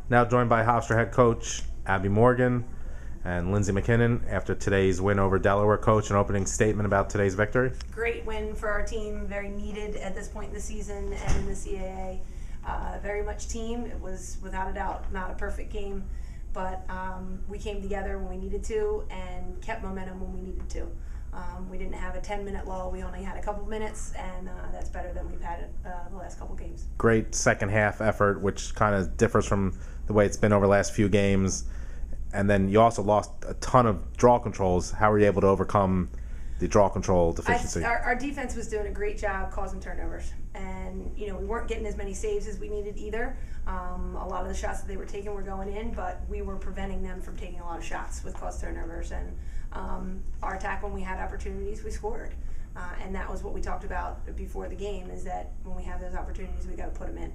Now joined by Hofstra head coach Abby Morgan and Lindsay McKinnon after today's win over Delaware. Coach, an opening statement about today's victory. Great win for our team, very needed at this point in the season and in the CAA. Very much team. It was without a doubt not a perfect game, but we came together when we needed to and kept momentum when we needed to. We didn't have a 10-minute lull. We only had a couple minutes, and that's better than we've had the last couple games. Great second half effort, which kind of differs from the way it's been over the last few games. And then you also lost a ton of draw controls. How were you able to overcome the draw control deficiency? Our defense was doing a great job causing turnovers, and we weren't getting as many saves as we needed either. A lot of the shots that they were taking were going in, but we were preventing them from taking a lot of shots with caused turnovers. And our attack, when we had opportunities, we scored. And that was what we talked about before the game, is that when we have those opportunities, we got to put them in.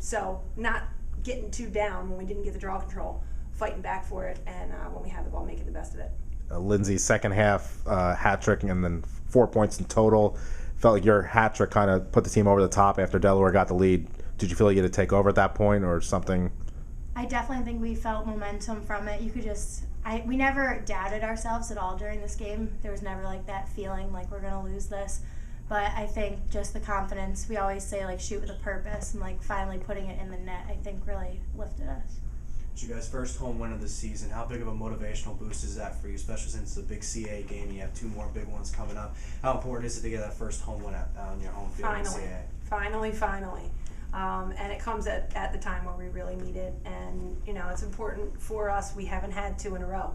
So not getting too down when we didn't get the draw control, fighting back for it, and when we had the ball, making the best of it. Lindsay's second half hat trick and then 4 points in total. Felt like your hat trick kind of put the team over the top after Delaware got the lead. Did you feel like you had to take over at that point or something? I definitely think we felt momentum from it. We never doubted ourselves at all during this game. There was never like that feeling like we're going to lose this. But I think just the confidence, we always say like shoot with a purpose, and like finally putting it in the net, I think really lifted us. It's your guys' first home win of the season. How big of a motivational boost is that for you, especially since it's a big CA game? You have two more big ones coming up. How important is it to get that first home win on your home field in the CA? Finally. And it comes at the time where we really need it. And, it's important for us. We haven't had two in a row.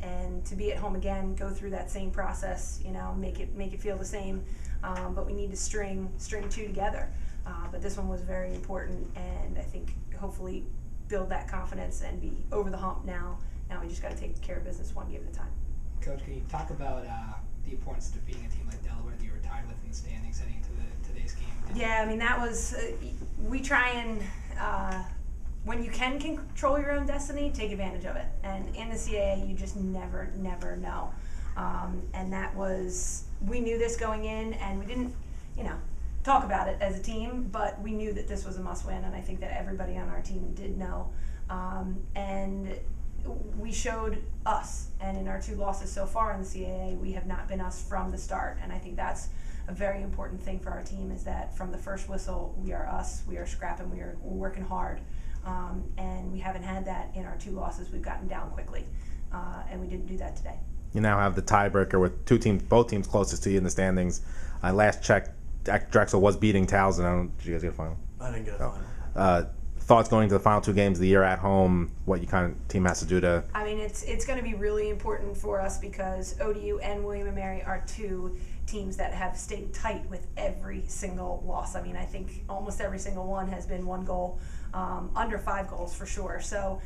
And to be at home again, go through that same process, make it feel the same. But we need to string two together. But this one was very important, and I think hopefully build that confidence and be over the hump now. Now we just got to take care of business one game at a time. Coach, can you talk about the importance of beating a team like Delaware that you were tied with in the standings heading into today's game? Yeah, I mean, that was we try and when you can control your own destiny, take advantage of it. And in the CAA, you just never know. And that was, we knew this going in, and we didn't, talk about it as a team, but we knew that this was a must-win, and I think that everybody on our team did know. And we showed us, and in our two losses so far in the CAA, we have not been us from the start, and I think that's a very important thing for our team, is that from the first whistle, we are us, we are scrapping, we're working hard, and we haven't had that in our two losses. We've gotten down quickly, and we didn't do that today. You now have the tiebreaker with both teams closest to you in the standings. Last check, Drexel was beating Towson. Did you guys get a final? I didn't get a final. Thoughts going to the final two games of the year at home, what you kind of team has to do to... I mean, it's going to be really important for us because ODU and William & Mary are two teams that have stayed tight with every single loss. I mean, I think almost every single one has been one goal, under 5 goals for sure. So,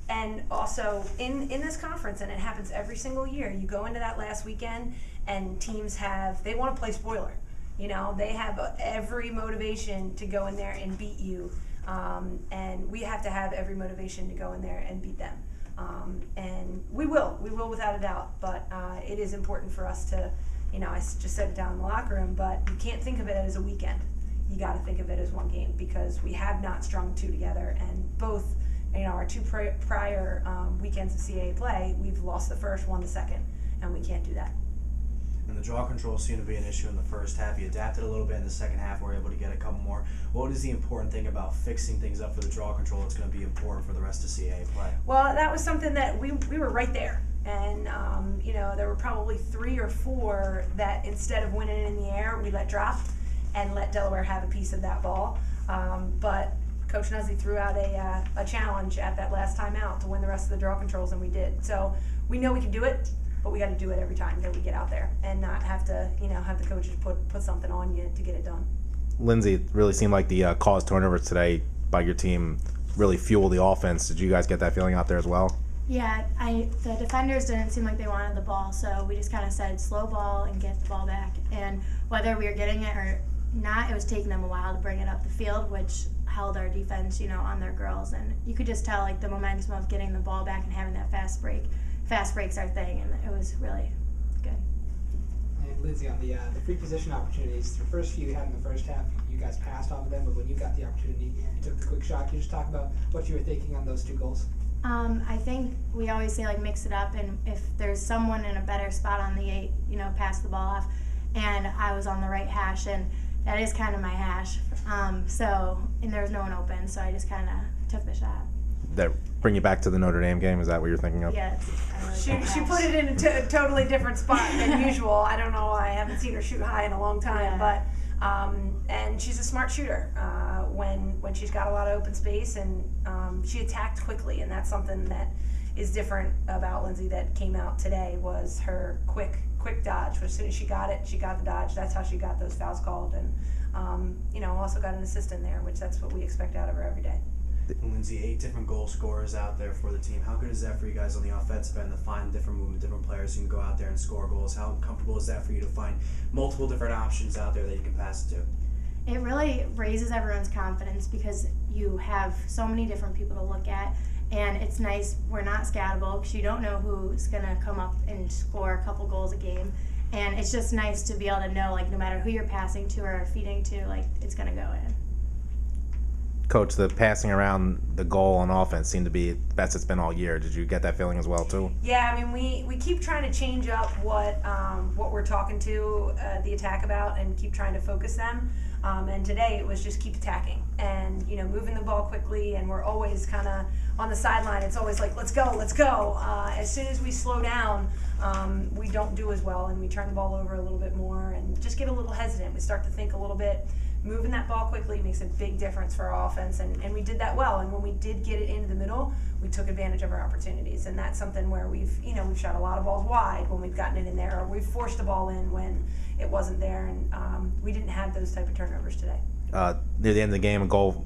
and also in this conference, and it happens every single year, you go into that last weekend and teams they want to play spoiler. They have every motivation to go in there and beat you. And we have to have every motivation to go in there and beat them. And we will without a doubt, but it is important for us to, I just said it down in the locker room, but you can't think of it as a weekend. You got to think of it as one game, because we have not strung two together, and both, our two prior weekends of CAA play, we've lost the first, won the second, and we can't do that. And the draw control seemed to be an issue in the first half. You adapted a little bit in the second half. We're able to get a couple more. What is the important thing about fixing things up for the draw control that's going to be important for the rest of CAA play? Well, that was something that we were right there. And, there were probably 3 or 4 that instead of winning it in the air, we let drop and let Delaware have a piece of that ball. But Coach Nuzzi threw out a challenge at that last timeout to win the rest of the draw controls, and we did. So we know we can do it. But we got to do it every time that we get out there, and not have to, have the coaches put something on you to get it done. Lindsay, it really seemed like the caused turnovers today by your team really fueled the offense. Did you guys get that feeling out there as well? Yeah, the defenders didn't seem like they wanted the ball, so we just kind of said slow ball and get the ball back. And whether we were getting it or not, it was taking them a while to bring it up the field, which held our defense, on their girls. And you could just tell like the momentum of getting the ball back and having that fast break. Fast break's our thing, and it was really good. And Lindsay, on the free position opportunities, the first few you had in the first half, you guys passed off of them, but when you got the opportunity, you took the quick shot. Can you just talk about what you were thinking on those 2 goals? I think we always say, like, mix it up, and if there's someone in a better spot on the 8, pass the ball off. And I was on the right hash, and that is kind of my hash. And there was no one open, so I just kind of took the shot. That bring you back to the Notre Dame game? Is that what you're thinking of? Yeah, She put it in a totally different spot than usual. I don't know. I haven't seen her shoot high in a long time, but and she's a smart shooter when she's got a lot of open space, and she attacked quickly, and that's something that is different about Lindsay that came out today was her quick dodge. As soon as she got it, she got the dodge. That's how she got those fouls called, and also got an assist in there, which that's what we expect out of her every day. Lindsay, 8 different goal scorers out there for the team. How good is that for you guys on the offensive end to find different movement, different players who can go out there and score goals? How comfortable is that for you to find multiple different options out there that you can pass it to? It really raises everyone's confidence because you have so many different people to look at, and it's nice. We're not scoutable because you don't know who's going to come up and score a couple goals a game, and it's just nice to be able to know, like, no matter who you're passing to or feeding to, like, it's going to go in. Coach, the passing around the goal on offense seemed to be the best it's been all year. Did you get that feeling as well, too? Yeah, I mean, we keep trying to change up what we're talking to the attack about and keep trying to focus them. And today it was just keep attacking and, moving the ball quickly, and we're always kind of on the sideline. It's always like, let's go, let's go. As soon as we slow down, we don't do as well, and we turn the ball over a little bit more and just get a little hesitant. We start to think a little bit. Moving that ball quickly makes a big difference for our offense, and we did that well. And when we did get it into the middle, we took advantage of our opportunities, and that's something where we've shot a lot of balls wide when we've gotten it in there, or we've forced the ball in when it wasn't there, and we didn't have those type of turnovers today. Near the end of the game, a goal,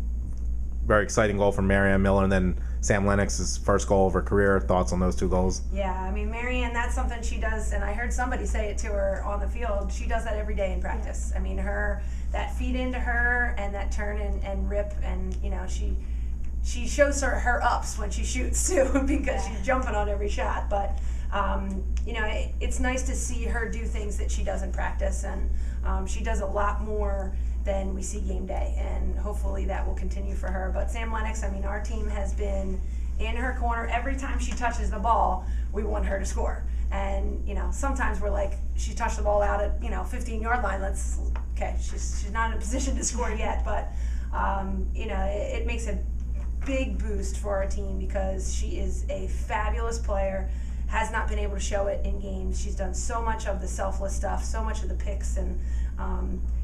very exciting goal from Marianne Miller, and then Sam Lennox's first goal of her career. Thoughts on those 2 goals? Yeah, I mean, Marianne, that's something she does, and I heard somebody say it to her on the field. She does that every day in practice. I mean, that feed into her and that turn and rip, and she shows her ups when she shoots too because she's jumping on every shot. But it's nice to see her do things that she does in practice, and she does a lot more than we see game day, and hopefully that will continue for her. But Sam Lennox, I mean, our team has been in her corner every time she touches the ball. We want her to score, and sometimes we're like, she touched the ball out at 15-yard line. She's not in a position to score yet, but it makes a big boost for our team because she is a fabulous player. Has not been able to show it in games. She's done so much of the selfless stuff, so much of the picks, and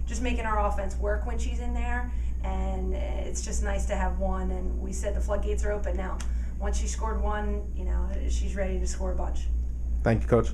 just making our offense work when she's in there. And it's just nice to have one. And we said the floodgates are open now. Once she scored one, she's ready to score a bunch. Thank you, Coach.